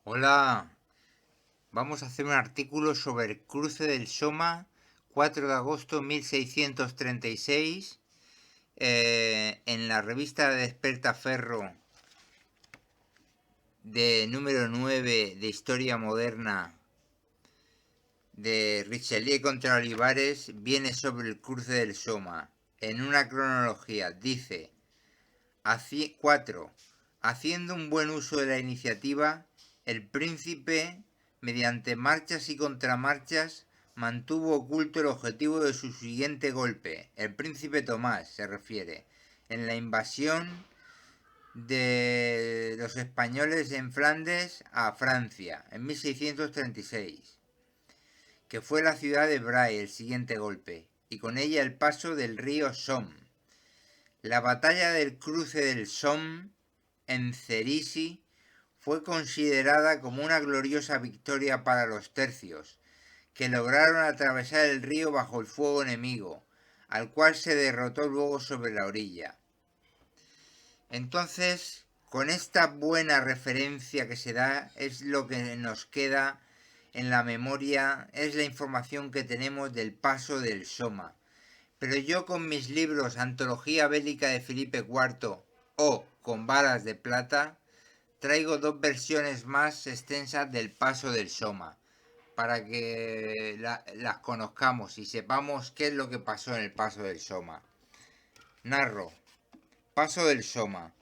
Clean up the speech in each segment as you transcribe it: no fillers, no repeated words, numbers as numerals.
Hola, vamos a hacer un artículo sobre el cruce del Soma, 4 de agosto de 1636, en la revista de Despertaferro de número 9 de Historia Moderna de Richelieu contra Olivares. Viene sobre el cruce del Soma. En una cronología dice: 4. Haciendo un buen uso de la iniciativa, el príncipe, mediante marchas y contramarchas, mantuvo oculto el objetivo de su siguiente golpe. El príncipe Tomás se refiere en la invasión de los españoles en Flandes a Francia en 1636, que fue la ciudad de Bray el siguiente golpe, y con ella el paso del río Somme. La batalla del cruce del Somme en Cerisy fue considerada como una gloriosa victoria para los tercios, que lograron atravesar el río bajo el fuego enemigo, al cual se derrotó luego sobre la orilla. Entonces, con esta buena referencia que se da, es lo que nos queda en la memoria, es la información que tenemos del paso del Soma. Pero yo, con mis libros Antología Bélica de Felipe IV o Con Balas de Plata, traigo dos versiones más extensas del paso del Soma, para que las conozcamos y sepamos qué es lo que pasó en el paso del Soma. Narro: paso del Soma.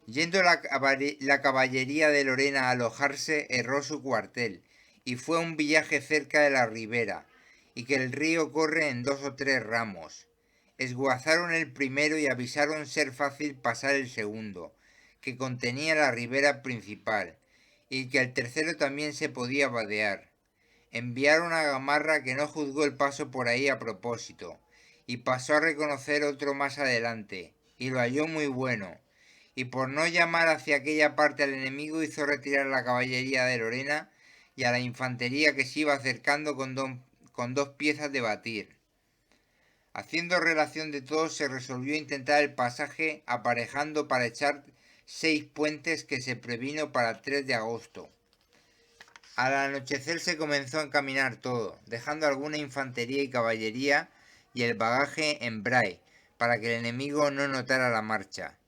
Yendo la caballería de Lorena a alojarse, erró su cuartel, y fue a un villaje cerca de la ribera, y que el río corre en 2 o 3 ramos. Esguazaron el primero y avisaron ser fácil pasar el segundo, que contenía la ribera principal, y que el tercero también se podía vadear. Enviaron a Gamarra, que no juzgó el paso por ahí a propósito, y pasó a reconocer otro más adelante, y lo halló muy bueno, y por no llamar hacia aquella parte al enemigo hizo retirar la caballería de Lorena y a la infantería que se iba acercando con dos piezas de batir. Haciendo relación de todo, se resolvió intentar el pasaje aparejando para echar 6 puentes, que se previno para 3 de agosto. Al anochecer se comenzó a encaminar todo, dejando alguna infantería y caballería y el bagaje en Bray, para que el enemigo no notara la marcha.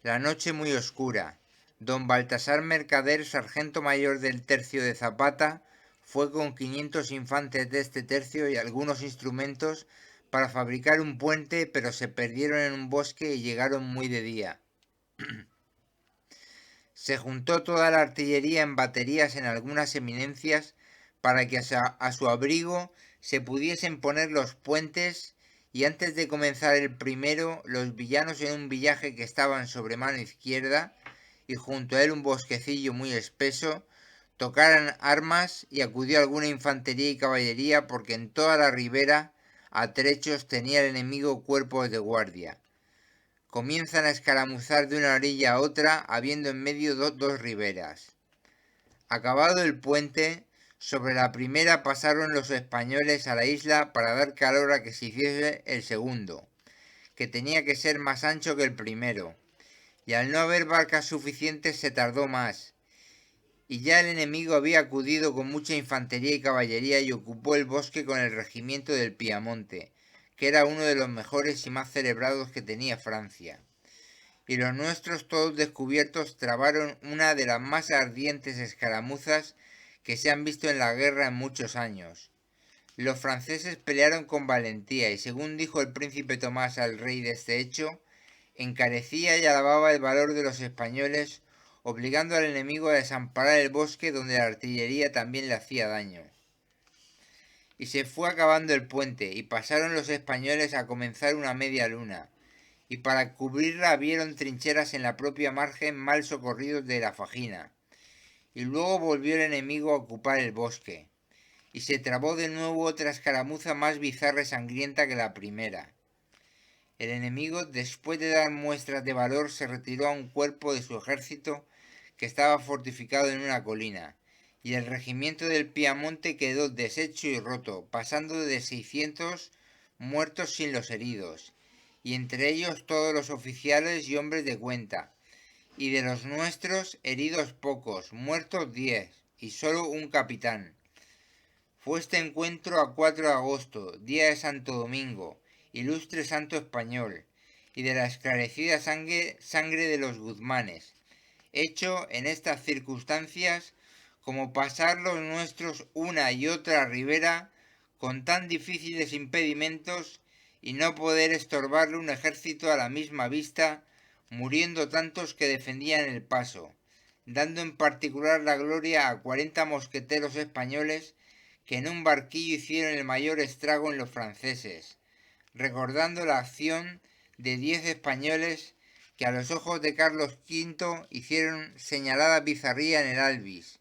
La noche muy oscura. Don Baltasar Mercader, sargento mayor del tercio de Zapata, fue con 500 infantes de este tercio y algunos instrumentos para fabricar un puente, pero se perdieron en un bosque y llegaron muy de día. Se juntó toda la artillería en baterías en algunas eminencias para que a su abrigo se pudiesen poner los puentes, y antes de comenzar el primero, los villanos en un villaje que estaban sobre mano izquierda y junto a él un bosquecillo muy espeso, tocaran armas, y acudió alguna infantería y caballería, porque en toda la ribera a trechos tenía el enemigo cuerpos de guardia. Comienzan a escaramuzar de una orilla a otra, habiendo en medio dos riberas. Acabado el puente, sobre la primera pasaron los españoles a la isla para dar calor a que se hiciese el segundo, que tenía que ser más ancho que el primero, y al no haber barcas suficientes se tardó más, y ya el enemigo había acudido con mucha infantería y caballería y ocupó el bosque con el regimiento del Piamonte, que era uno de los mejores y más celebrados que tenía Francia. Y los nuestros, todos descubiertos, trabaron una de las más ardientes escaramuzas que se han visto en la guerra en muchos años. Los franceses pelearon con valentía, y según dijo el príncipe Tomás al rey de este hecho, encarecía y alababa el valor de los españoles, obligando al enemigo a desamparar el bosque donde la artillería también le hacía daño. Y se fue acabando el puente, y pasaron los españoles a comenzar una media luna, y para cubrirla vieron trincheras en la propia margen mal socorridos de la Fagina, y luego volvió el enemigo a ocupar el bosque, y se trabó de nuevo otra escaramuza más bizarra y sangrienta que la primera. El enemigo, después de dar muestras de valor, se retiró a un cuerpo de su ejército que estaba fortificado en una colina, y el regimiento del Piamonte quedó deshecho y roto, pasando de 600 muertos sin los heridos, y entre ellos todos los oficiales y hombres de cuenta, y de los nuestros heridos pocos, muertos 10 y solo un capitán. Fue este encuentro a 4 de agosto, día de Santo Domingo, ilustre santo español, y de la esclarecida sangre de los Guzmanes, hecho en estas circunstancias como pasar los nuestros una y otra ribera con tan difíciles impedimentos y no poder estorbarle un ejército a la misma vista, muriendo tantos que defendían el paso, dando en particular la gloria a 40 mosqueteros españoles que en un barquillo hicieron el mayor estrago en los franceses, recordando la acción de 10 españoles que a los ojos de Carlos V hicieron señalada bizarría en el Albis.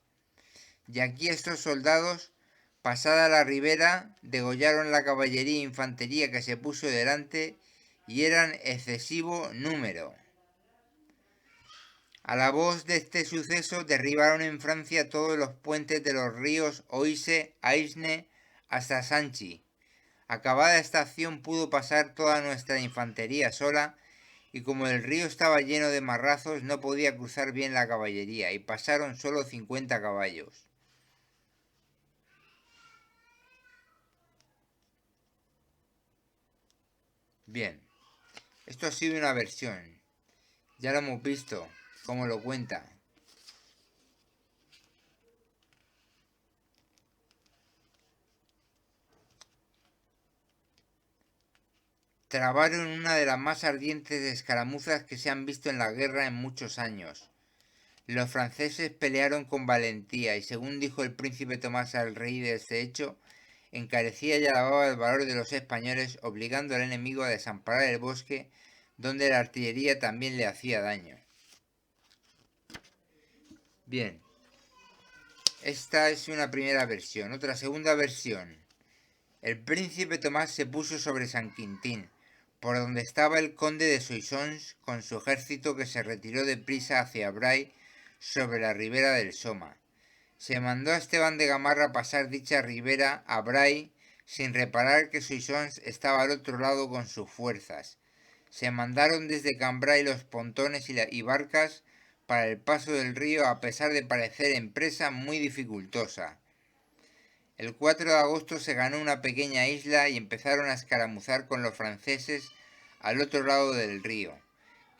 Y aquí estos soldados, pasada la ribera, degollaron la caballería e infantería que se puso delante y eran excesivo número. A la voz de este suceso derribaron en Francia todos los puentes de los ríos Oise, Aisne hasta Sanchi. Acabada esta acción pudo pasar toda nuestra infantería sola y como el río estaba lleno de marrazos no podía cruzar bien la caballería y pasaron solo 50 caballos. Bien, esto ha sido una versión. Ya lo hemos visto, cómo lo cuenta. Trabaron una de las más ardientes escaramuzas que se han visto en la guerra en muchos años. Los franceses pelearon con valentía y según dijo el príncipe Tomás al rey de este hecho, encarecía y alababa el valor de los españoles, obligando al enemigo a desamparar el bosque donde la artillería también le hacía daño. Bien, esta es una primera versión. Otra segunda versión. El príncipe Tomás se puso sobre San Quintín, por donde estaba el conde de Soissons con su ejército que se retiró deprisa hacia Bray sobre la ribera del Soma. Se mandó a Esteban de Gamarra pasar dicha ribera a Bray sin reparar que Soissons estaba al otro lado con sus fuerzas. Se mandaron desde Cambrai los pontones y barcas para el paso del río a pesar de parecer empresa muy dificultosa. El 4 de agosto se ganó una pequeña isla y empezaron a escaramuzar con los franceses al otro lado del río.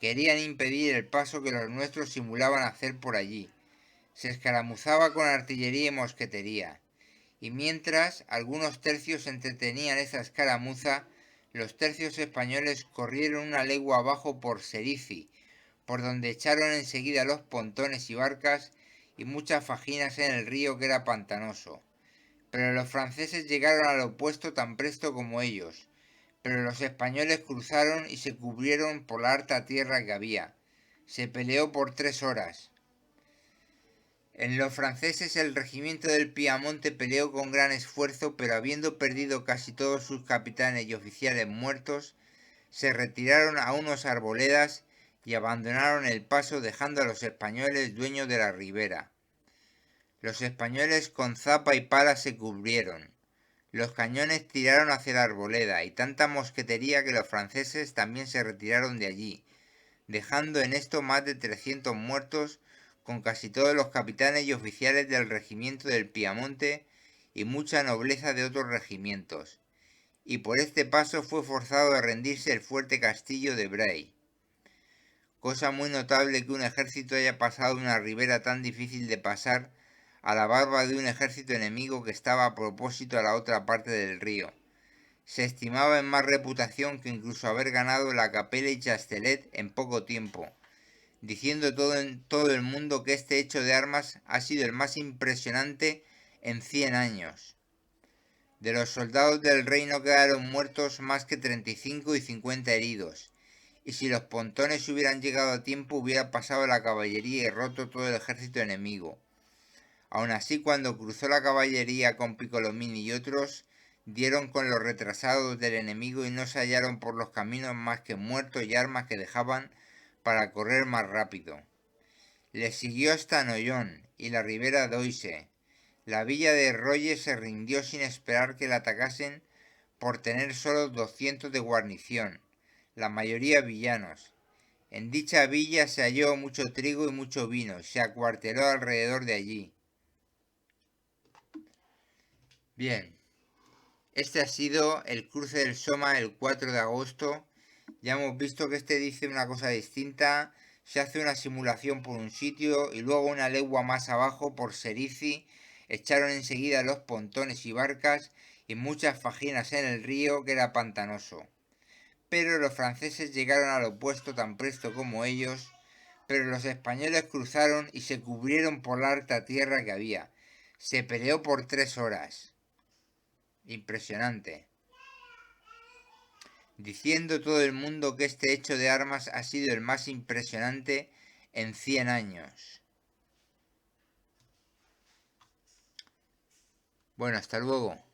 Querían impedir el paso que los nuestros simulaban hacer por allí. Se escaramuzaba con artillería y mosquetería. Y mientras algunos tercios entretenían esa escaramuza, los tercios españoles corrieron una legua abajo por Serici, por donde echaron enseguida los pontones y barcas y muchas fajinas en el río que era pantanoso. Pero los franceses llegaron al opuesto tan presto como ellos, pero los españoles cruzaron y se cubrieron por la harta tierra que había. Se peleó por 3 horas. En los franceses el regimiento del Piamonte peleó con gran esfuerzo, pero habiendo perdido casi todos sus capitanes y oficiales muertos, se retiraron a unos arboledas y abandonaron el paso dejando a los españoles dueños de la ribera. Los españoles con zapa y pala se cubrieron. Los cañones tiraron hacia la arboleda y tanta mosquetería que los franceses también se retiraron de allí, dejando en esto más de 300 muertos con casi todos los capitanes y oficiales del regimiento del Piamonte y mucha nobleza de otros regimientos, y por este paso fue forzado a rendirse el fuerte castillo de Bray. Cosa muy notable que un ejército haya pasado una ribera tan difícil de pasar a la barba de un ejército enemigo que estaba a propósito a la otra parte del río. Se estimaba en más reputación que incluso haber ganado la Capelle y Chastelet en poco tiempo, diciendo todo el mundo que este hecho de armas ha sido el más impresionante en 100 años. De los soldados del rey no quedaron muertos más que 35 y 50 heridos, y si los pontones hubieran llegado a tiempo hubiera pasado la caballería y roto todo el ejército enemigo. Aun así, cuando cruzó la caballería con Piccolomini y otros, dieron con los retrasados del enemigo y no se hallaron por los caminos más que muertos y armas que dejaban para correr más rápido. Le siguió hasta Noyon y la ribera d'Oise. La villa de Roye se rindió sin esperar que la atacasen por tener solo 200 de guarnición, la mayoría villanos, En dicha villa se halló mucho trigo y mucho vino, se acuarteló alrededor de allí. Bien, este ha sido el cruce del Soma el 4 de agosto. Ya hemos visto que este dice una cosa distinta. Se hace una simulación por un sitio y luego una legua más abajo por Serici echaron enseguida los pontones y barcas y muchas fajinas en el río que era pantanoso. Pero los franceses llegaron al opuesto tan presto como ellos, pero los españoles cruzaron y se cubrieron por la harta tierra que había. Se peleó por 3 horas. Impresionante. Diciendo todo el mundo que este hecho de armas ha sido el más impresionante en 100 años. Bueno, hasta luego.